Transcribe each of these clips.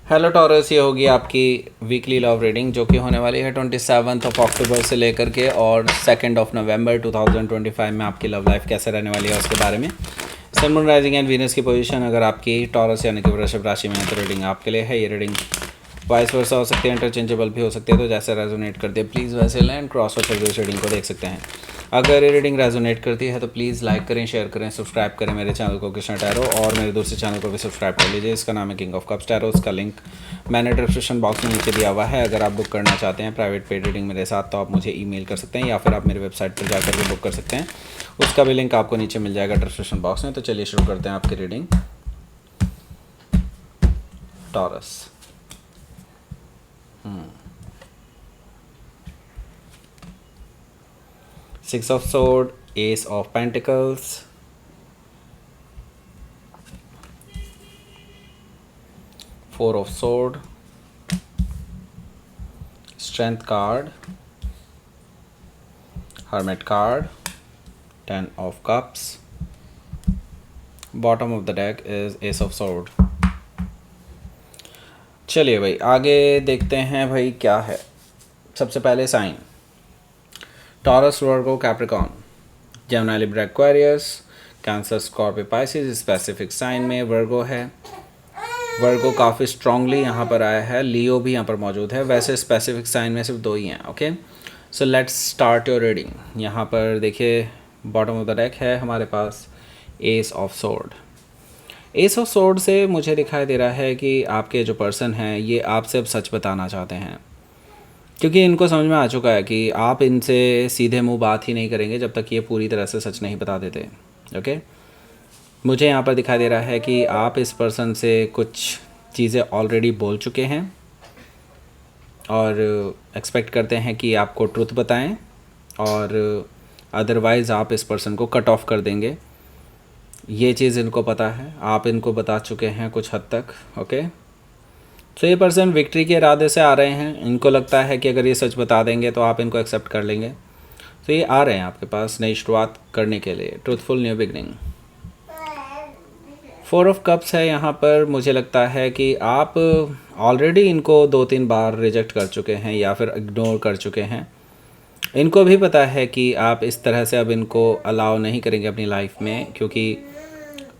Hello taurus, ये होगी आपकी वीकली लव रीडिंग जो कि होने वाली है 27 अक्टूबर से लेकर के और 2 नवंबर 2025 में आपकी लव लाइफ कैसे रहने वाली है उसके बारे में। सन, मून, राइजिंग एंड वीनस की पोजीशन अगर आपकी टॉरस यानी कि वृषभ राशि में है तो रीडिंग आपके लिए है। ये रीडिंग वाइस वर्सा हो सकती है, इंटरचेंजेबल भी हो सकती है, तो जैसे रेजोनेट करती है प्लीज़ वैसे लें एंड क्रॉस आउट करके इस रीडिंग को देख सकते हैं। अगर ये रीडिंग रेजोनेट करती है तो प्लीज़ लाइक करें, शेयर करें, सब्सक्राइब करें मेरे चैनल को कृष्णा टैरो, और मेरे दूसरे चैनल को भी सब्सक्राइब कर लीजिए। इसका नाम है किंग ऑफ कप्स टैरो। उसका लिंक मैंने डिस्क्रिप्शन बॉक्स में नीचे दिया हुआ है। अगर आप बुक करना चाहते हैं प्राइवेट पेड रीडिंग मेरे साथ तो आप मुझे ईमेल कर सकते हैं या फिर आप मेरे वेबसाइट पर जाकर के बुक कर सकते हैं। उसका भी लिंक आपको नीचे मिल जाएगा डिस्क्रिप्शन बॉक्स में। तो चलिए शुरू करते हैं आपकी reading. Taurus, Six of Swords, Ace of Pentacles, Four of Swords, Strength card, Hermit card, Ten of Cups. Bottom of the deck is Ace of Swords. चलिए भाई आगे देखते हैं भाई क्या है। सबसे पहले sign Taurus, Virgo, Capricorn, Gemini, Libra, Aquarius, Cancer, Scorpio, Pisces. Specific sign में वर्गो है। वर्गो काफ़ी स्ट्रांगली यहाँ पर आया है। लियो भी यहाँ पर मौजूद है। वैसे स्पेसिफिक साइन में सिर्फ दो ही हैं। Okay, so let's start your reading. यहाँ पर देखिए बॉटम ऑफ द डेक है हमारे पास ace of sword. Ace of sword से मुझे दिखाई दे रहा है कि आपके जो पर्सन हैं ये आपसे अब सच बताना चाहते हैं, क्योंकि इनको समझ में आ चुका है कि आप इनसे सीधे मुंह बात ही नहीं करेंगे जब तक ये पूरी तरह से सच नहीं बता देते। ओके, मुझे यहाँ पर दिखाई दे रहा है कि आप इस पर्सन से कुछ चीज़ें ऑलरेडी बोल चुके हैं और एक्सपेक्ट करते हैं कि आपको ट्रुथ बताएं, और अदरवाइज़ आप इस पर्सन को कट ऑफ कर देंगे। ये चीज़ इनको पता है, आप इनको बता चुके हैं कुछ हद तक। ओके, तो ये पर्सन विक्ट्री के इरादे से आ रहे हैं। इनको लगता है कि अगर ये सच बता देंगे तो आप इनको एक्सेप्ट कर लेंगे, तो ये आ रहे हैं आपके पास नई शुरुआत करने के लिए, truthful new beginning. Four of cups है यहाँ पर। मुझे लगता है कि आप ऑलरेडी इनको 2-3 बार रिजेक्ट कर चुके हैं या फिर इग्नोर कर चुके हैं। इनको भी पता है कि आप इस तरह से अब इनको अलाउ नहीं करेंगे अपनी लाइफ में, क्योंकि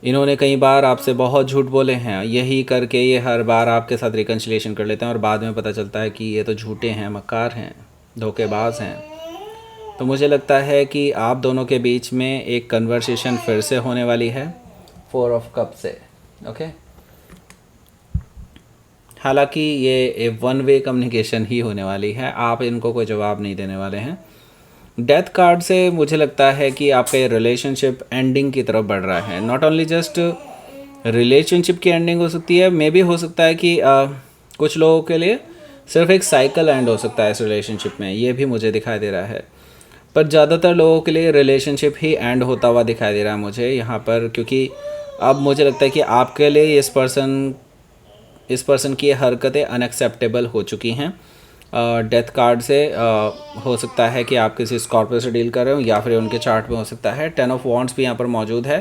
इन्होंने कई बार आपसे बहुत झूठ बोले हैं। यही करके ये हर बार आपके साथ रिकन्सिलिएशन कर लेते हैं और बाद में पता चलता है कि ये तो झूठे हैं, मक्कार हैं, धोखेबाज हैं। तो मुझे लगता है कि आप दोनों के बीच में एक कन्वर्सेशन फिर से होने वाली है फोर ऑफ कप से। ओके, हालांकि ये वन वे कम्युनिकेशन ही होने वाली है, आप इनको कोई जवाब नहीं देने वाले हैं। डेथ कार्ड से मुझे लगता है कि आपका रिलेशनशिप एंडिंग की तरफ बढ़ रहा है। नॉट ओनली जस्ट रिलेशनशिप की एंडिंग हो सकती है, मे भी हो सकता है कि कुछ लोगों के लिए सिर्फ एक साइकिल एंड हो सकता है इस रिलेशनशिप में, ये भी मुझे दिखाई दे रहा है। पर ज़्यादातर लोगों के लिए रिलेशनशिप ही एंड होता हुआ दिखाई दे रहा है मुझे यहाँ पर, क्योंकि अब मुझे लगता है कि आपके लिए इस पर्सन की हरकतें अनएक्सेप्टेबल हो चुकी हैं। डेथ कार्ड से हो सकता है कि आप किसी स्कॉर्पियो से डील कर रहे हो या फिर उनके चार्ट में हो सकता है। 10 ऑफ वॉन्ड्स भी यहाँ पर मौजूद है।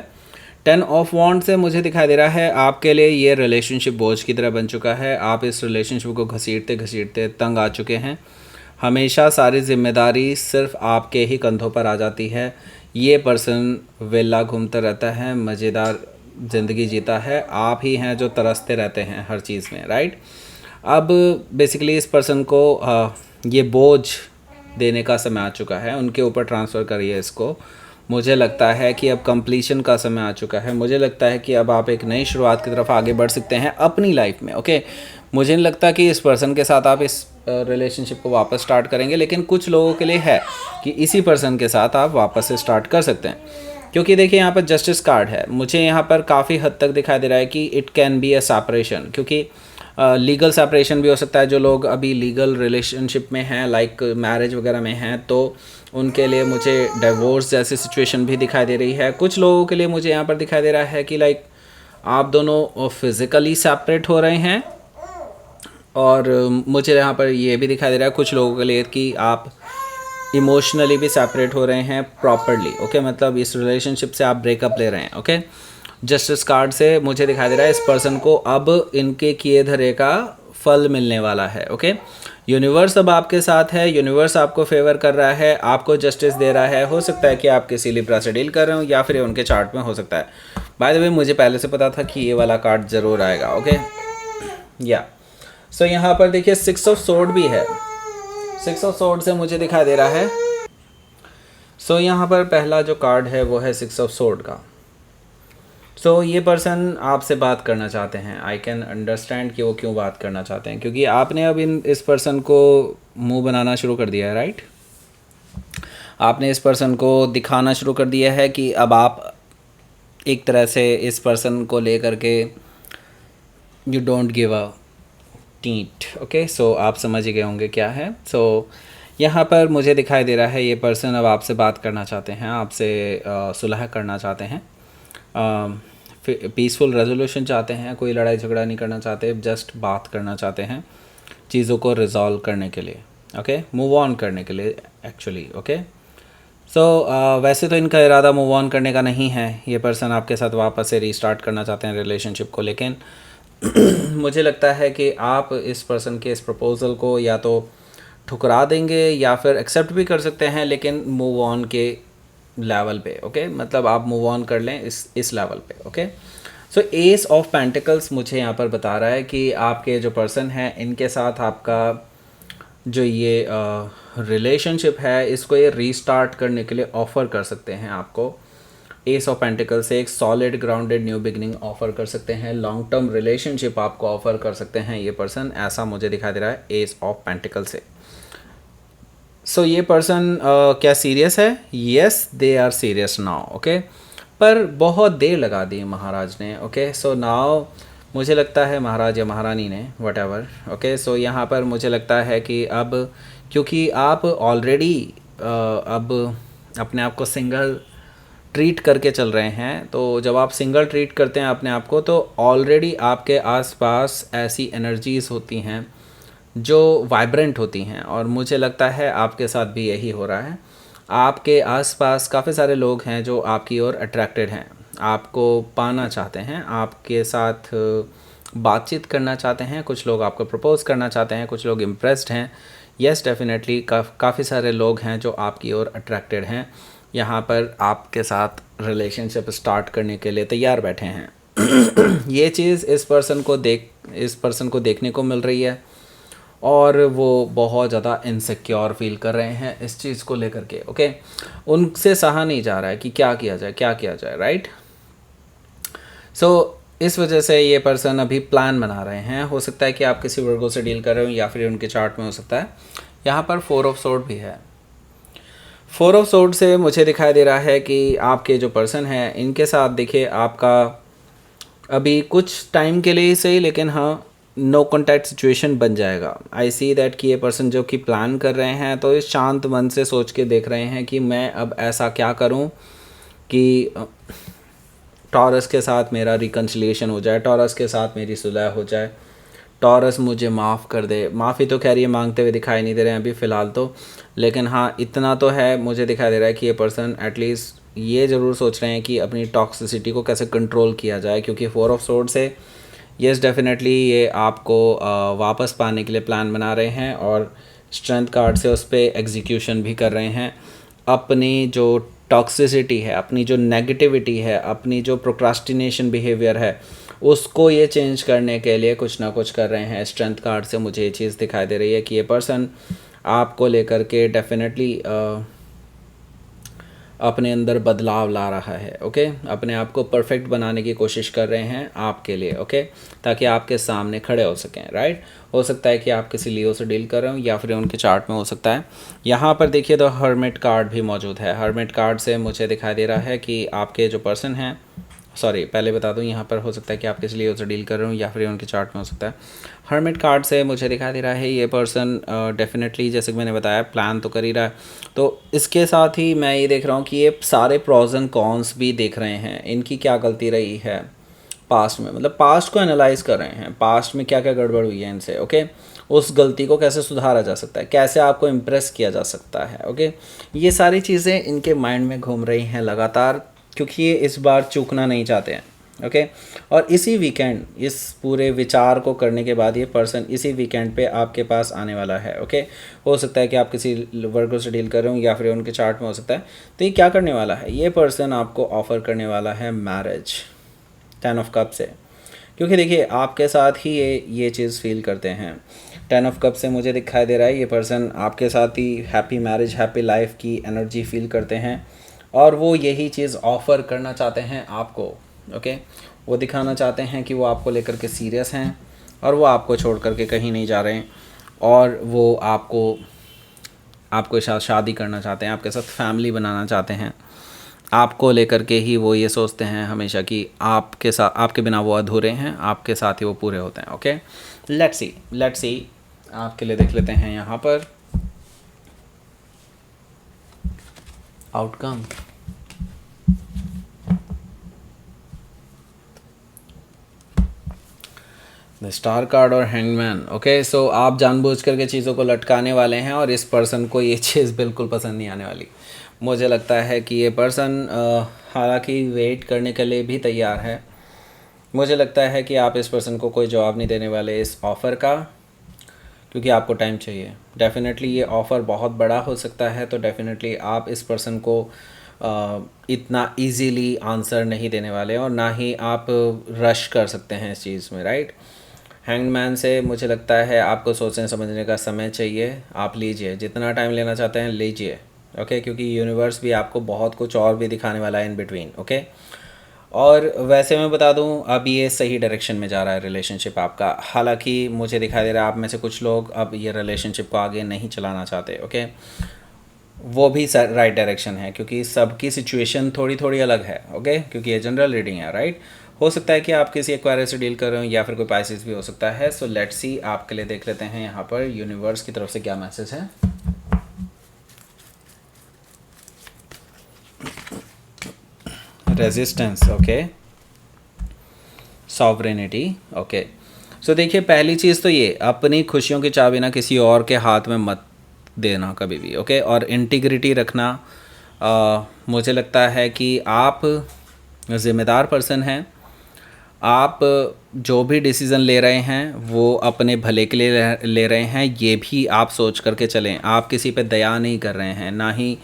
10 ऑफ वॉन्ड से मुझे दिखाई दे रहा है आपके लिए ये रिलेशनशिप बोझ की तरह बन चुका है। आप इस रिलेशनशिप को घसीटते घसीटते तंग आ चुके हैं। हमेशा सारी जिम्मेदारी सिर्फ आपके ही कंधों पर आ जाती है। ये पर्सन वेला घूमता रहता है, मज़ेदार ज़िंदगी जीता है, आप ही हैं जो तरसते रहते हैं हर चीज़ में, राइट। अब बेसिकली इस पर्सन को ये बोझ देने का समय आ चुका है, उनके ऊपर ट्रांसफ़र करिए इसको। मुझे लगता है कि अब कंप्लीशन का समय आ चुका है। मुझे लगता है कि अब आप एक नई शुरुआत की तरफ आगे बढ़ सकते हैं अपनी लाइफ में। ओके, मुझे नहीं लगता कि इस पर्सन के साथ आप इस रिलेशनशिप को वापस स्टार्ट करेंगे, लेकिन कुछ लोगों के लिए है कि इसी पर्सन के साथ आप वापस से स्टार्ट कर सकते हैं, क्योंकि देखिए यहाँ पर जस्टिस कार्ड है। मुझे यहाँ पर काफ़ी हद तक दिखाई दे रहा है कि it can be a separation, क्योंकि लीगल सेपरेशन भी हो सकता है। जो लोग अभी लीगल रिलेशनशिप में हैं, लाइक मैरिज वगैरह में हैं, तो उनके लिए मुझे डिवोर्स जैसी सिचुएशन भी दिखाई दे रही है। कुछ लोगों के लिए मुझे यहाँ पर दिखाई दे रहा है कि लाइक आप दोनों फिज़िकली सेपरेट हो रहे हैं, और मुझे यहाँ पर ये भी दिखाई दे रहा है कुछ लोगों के लिए कि आप इमोशनली भी सेपरेट हो रहे हैं प्रॉपरली। ओके, मतलब इस रिलेशनशिप से आप ब्रेकअप ले रहे हैं। ओके, जस्टिस कार्ड से मुझे दिखाई दे रहा है इस पर्सन को अब इनके किए धरे का फल मिलने वाला है। ओके, यूनिवर्स अब आपके साथ है, यूनिवर्स आपको फेवर कर रहा है, आपको जस्टिस दे रहा है। हो सकता है कि आप किसी लिब्रा से डील कर रहे हो या फिर उनके चार्ट में हो सकता है। बाय द वे मुझे पहले से पता था कि ये वाला कार्ड ज़रूर आएगा। ओके या सो यहाँ पर देखिए 6 ऑफ सोर्ड भी है। 6 ऑफ सोर्ड से मुझे दिखाई दे रहा है सो यहाँ पर पहला जो कार्ड है वो है 6 ऑफ सोर्ड का। सो ये पर्सन आपसे बात करना चाहते हैं। आई कैन अंडरस्टैंड कि वो क्यों बात करना चाहते हैं, क्योंकि आपने अब इस पर्सन को मुंह बनाना शुरू कर दिया है, राइट। आपने इस पर्सन को दिखाना शुरू कर दिया है कि अब आप एक तरह से इस पर्सन को लेकर के you don't give a tit. Okay, so आप समझ ही गए होंगे क्या है। सो यहाँ पर मुझे दिखाई दे रहा है ये पर्सन अब आपसे बात करना चाहते हैं, आपसे सुलह करना चाहते हैं, पीसफुल रेजोल्यूशन चाहते हैं, कोई लड़ाई झगड़ा नहीं करना चाहते, जस्ट बात करना चाहते हैं चीज़ों को रिजॉल्व करने के लिए। ओके, मूव ऑन करने के लिए एक्चुअली। ओके, सो वैसे तो इनका इरादा मूव ऑन करने का नहीं है, ये पर्सन आपके साथ वापस से रीस्टार्ट करना चाहते हैं रिलेशनशिप को, लेकिन मुझे लगता है कि आप इस पर्सन के इस प्रपोज़ल को या तो ठुकरा देंगे या फिर एक्सेप्ट भी कर सकते हैं, लेकिन मूव ऑन के लेवल पे। ओके, मतलब आप मूव ऑन कर लें इस लेवल पे। Okay, so S of pentacles मुझे यहाँ पर बता रहा है कि आपके जो पर्सन हैं इनके साथ आपका जो ये रिलेशनशिप है इसको ये रीस्टार्ट करने के लिए ऑफ़र कर सकते हैं आपको। एस ऑफ पेंटिकल से एक solid grounded new beginning offer कर सकते हैं, लॉन्ग टर्म रिलेशनशिप आपको ऑफ़र कर सकते हैं ये पर्सन, ऐसा मुझे दिखाई दे रहा है एस ऑफ पेंटिकल से। सो ये पर्सन क्या सीरियस है? Yes, they are serious now. Okay, पर बहुत देर लगा दी महाराज ने। ओके, सो नाउ मुझे लगता है महाराज या महारानी ने वट एवर। ओके, सो यहाँ पर मुझे लगता है कि अब क्योंकि आप ऑलरेडी अब अपने आप को सिंगल ट्रीट करके चल रहे हैं, तो जब आप सिंगल ट्रीट करते हैं अपने आप को तो ऑलरेडी आपके आसपास ऐसी एनर्जीज़ होती हैं जो वाइब्रेंट होती हैं, और मुझे लगता है आपके साथ भी यही हो रहा है। आपके आसपास काफ़ी सारे लोग हैं जो आपकी ओर अट्रैक्टेड हैं, आपको पाना चाहते हैं, आपके साथ बातचीत करना चाहते हैं, कुछ लोग आपको प्रपोज़ करना चाहते हैं, कुछ लोग इम्प्रेस्ड हैं। येस, डेफिनेटली काफ़ी सारे लोग हैं जो आपकी ओर अट्रैक्टेड हैं, यहाँ पर आपके साथ रिलेशनशिप स्टार्ट करने के लिए तैयार बैठे हैं। ये चीज़ इस पर्सन को देखने को मिल रही है और वो बहुत ज़्यादा इनसिक्योर फील कर रहे हैं इस चीज़ को लेकर के। ओके, उनसे सहा नहीं जा रहा है कि क्या किया जाए, राइट। सो इस वजह से ये पर्सन अभी प्लान बना रहे हैं। हो सकता है कि आप किसी वर्गो से डील कर रहे हो या फिर उनके चार्ट में हो सकता है। यहाँ पर 4 ऑफ सोर्ड भी है। 4 ऑफ सोर्ड से मुझे दिखाई दे रहा है कि आपके जो पर्सन हैं इनके साथ देखिए आपका अभी कुछ टाइम के लिए ही सही, लेकिन हाँ नो कॉन्टैक्ट सिचुएशन बन जाएगा। आई सी दैट कि ये पर्सन जो कि प्लान कर रहे हैं तो इस शांत मन से सोच के देख रहे हैं कि मैं अब ऐसा क्या करूं कि टॉरस के साथ मेरा रिकन्सिलिएशन हो जाए, टॉरस के साथ मेरी सुलह हो जाए, टॉरस मुझे माफ़ कर दे। माफ़ी तो खैर ये मांगते हुए दिखाई नहीं दे रहे हैं अभी फ़िलहाल तो, लेकिन हाँ इतना तो है मुझे दिखाई दे रहा है कि ये पर्सन एटलीस्ट ये ज़रूर सोच रहे हैं कि अपनी टॉक्सिसिटी को कैसे कंट्रोल किया जाए, क्योंकि 4 ऑफ सोर्ड से येस डेफिनेटली ये आपको वापस पाने के लिए प्लान बना रहे हैं और स्ट्रेंथ कार्ड से उस पर एग्जीक्यूशन भी कर रहे हैं। अपनी जो टॉक्सिसिटी है, अपनी जो नेगेटिविटी है, अपनी जो प्रोक्रास्टिनेशन बिहेवियर है, उसको ये चेंज करने के लिए कुछ ना कुछ कर रहे हैं। स्ट्रेंथ कार्ड से मुझे ये चीज़ दिखाई दे रही है कि ये पर्सन आपको लेकर के डेफिनेटली अपने अंदर बदलाव ला रहा है। ओके, अपने आप को परफेक्ट बनाने की कोशिश कर रहे हैं आपके लिए। ओके, ताकि आपके सामने खड़े हो सकें, राइट। हो सकता है कि आप किसी लियो से डील कर रहे हो या फिर उनके चार्ट में हो सकता है। यहाँ पर देखिए तो हर्मिट कार्ड भी मौजूद है। हर्मिट कार्ड से मुझे दिखाई दे रहा है कि आपके जो पर्सन हैं, सॉरी पहले बता दूं, यहाँ पर हो सकता है कि आप किस लिए उसे डील कर रहे हो या फिर उनके चार्ट में हो सकता है। हर्मिट कार्ड से मुझे दिखाई दे रहा है ये पर्सन डेफिनेटली जैसे कि मैंने बताया प्लान तो कर ही रहा है, तो इसके साथ ही मैं ये देख रहा हूँ कि ये सारे प्रॉज एंड कॉन्स भी देख रहे हैं, इनकी क्या गलती रही है पास्ट में, मतलब पास्ट को एनालाइज कर रहे हैं, पास्ट में क्या क्या गड़बड़ हुई है इनसे। ओके, उस गलती को कैसे सुधारा जा सकता है, कैसे आपको इम्प्रेस किया जा सकता है। ओके, ये सारी चीज़ें इनके माइंड में घूम रही हैं लगातार, क्योंकि ये इस बार चूकना नहीं चाहते हैं। ओके। और इसी वीकेंड, इस पूरे विचार को करने के बाद ये पर्सन इसी वीकेंड पे आपके पास आने वाला है। ओके, हो सकता है कि आप किसी वर्कर से डील कर रहे हो या फिर उनके चार्ट में हो सकता है। तो ये क्या करने वाला है, ये पर्सन आपको ऑफ़र करने वाला है मैरिज 10 ऑफ कप से, क्योंकि देखिए आपके साथ ही ये चीज़ फील करते हैं। 10 ऑफ कप से मुझे दिखाई दे रहा है ये पर्सन आपके साथ ही हैप्पी मैरिज, हैप्पी लाइफ की एनर्जी फील करते हैं और वो यही चीज़ ऑफ़र करना चाहते हैं आपको। ओके, वो दिखाना चाहते हैं कि वो आपको लेकर के सीरियस हैं और वो आपको छोड़ कर के कहीं नहीं जा रहे हैं और वो आपको साथ शादी करना चाहते हैं, आपके साथ फैमिली बनाना चाहते हैं। आपको लेकर के ही वो ये सोचते हैं हमेशा कि आपके साथ, आपके बिना वो अधूरे हैं, आपके साथ ही वो पूरे होते हैं। ओके, लेट्स सी आपके लिए देख लेते हैं यहाँ पर आउटकम। द स्टार कार्ड और हैंगमैन। ओके, सो आप जानबूझ करके चीज़ों को लटकाने वाले हैं और इस पर्सन को ये चीज़ बिल्कुल पसंद नहीं आने वाली। मुझे लगता है कि ये पर्सन हालांकि वेट करने के लिए भी तैयार है। मुझे लगता है कि आप इस पर्सन को कोई जवाब नहीं देने वाले इस ऑफ़र का, क्योंकि आपको टाइम चाहिए। डेफ़िनेटली ये ऑफ़र बहुत बड़ा हो सकता है, तो डेफ़िनेटली आप इस पर्सन को इतना इजीली आंसर नहीं देने वाले और ना ही आप रश कर सकते हैं इस चीज़ में, राइट। हैंगमैन से मुझे लगता है आपको सोचने समझने का समय चाहिए। आप लीजिए, जितना टाइम लेना चाहते हैं लीजिए। ओके, क्योंकि यूनिवर्स भी आपको बहुत कुछ और भी दिखाने वाला है इन बिटवीन। ओके, और वैसे मैं बता दूं, अब ये सही डायरेक्शन में जा रहा है रिलेशनशिप आपका। हालांकि मुझे दिखाई दे रहा है आप में से कुछ लोग अब ये रिलेशनशिप को आगे नहीं चलाना चाहते। ओके, वो भी राइट डायरेक्शन है, क्योंकि सबकी सिचुएशन थोड़ी थोड़ी अलग है। ओके, क्योंकि ये जनरल रीडिंग है, राइट। हो सकता है कि आप किसी एक्वायरस से डील कर रहे हो या फिर कोई पाइसेस भी हो सकता है। सो लेट्स सी, आपके लिए देख लेते हैं यहाँ पर यूनिवर्स की तरफ से क्या मैसेज है। Resistance, okay, sovereignty. ओके, सो देखिए पहली चीज़ तो ये, अपनी खुशियों की चाबी ना किसी और के हाथ में मत देना कभी भी। ओके, और इंटीग्रिटी रखना। मुझे लगता है कि आप ज़िम्मेदार पर्सन हैं। आप जो भी डिसीज़न ले रहे हैं वो अपने भले के लिए ले रहे हैं, ये भी आप सोच करके चलें। आप किसी पे दया नहीं कर रहे हैं, ना ही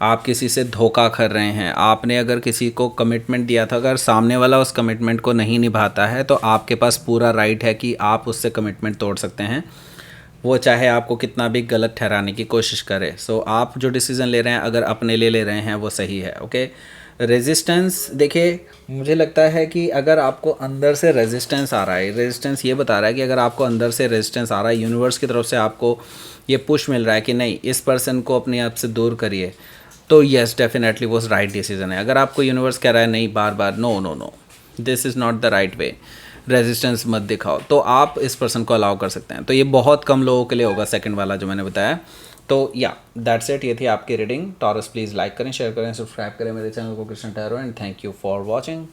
आप किसी से धोखा कर रहे हैं। आपने अगर किसी को कमिटमेंट दिया था, अगर सामने वाला उस कमिटमेंट को नहीं निभाता है तो आपके पास पूरा राइट है कि आप उससे कमिटमेंट तोड़ सकते हैं, वो चाहे आपको कितना भी गलत ठहराने की कोशिश करे। सो आप जो डिसीज़न ले रहे हैं, अगर अपने लिए ले रहे हैं, वो सही है। ओके, रेजिस्टेंस, देखिए मुझे लगता है कि अगर आपको अंदर से रेजिस्टेंस आ रहा है, रेजिस्टेंस ये बता रहा है कि अगर आपको अंदर से रेजिस्टेंस आ रहा है, यूनिवर्स की तरफ से आपको ये पुश मिल रहा है कि नहीं, इस पर्सन को अपने आप से दूर करिए, तो येस डेफिनेटली वो राइट डिसीजन है। अगर आपको यूनिवर्स कह रहा है नहीं, बार बार no no no, this is not the right way, resistance मत दिखाओ, तो आप इस पर्सन को अलाउ कर सकते हैं। तो ये बहुत कम लोगों के लिए होगा, सेकंड वाला जो मैंने बताया। तो या दैट्स इट, ये थी आपकी रीडिंग। टॉरस प्लीज़ लाइक करें, शेयर करें, सब्सक्राइब करें मेरे चैनल को, Krishna tarot, and thank you for watching.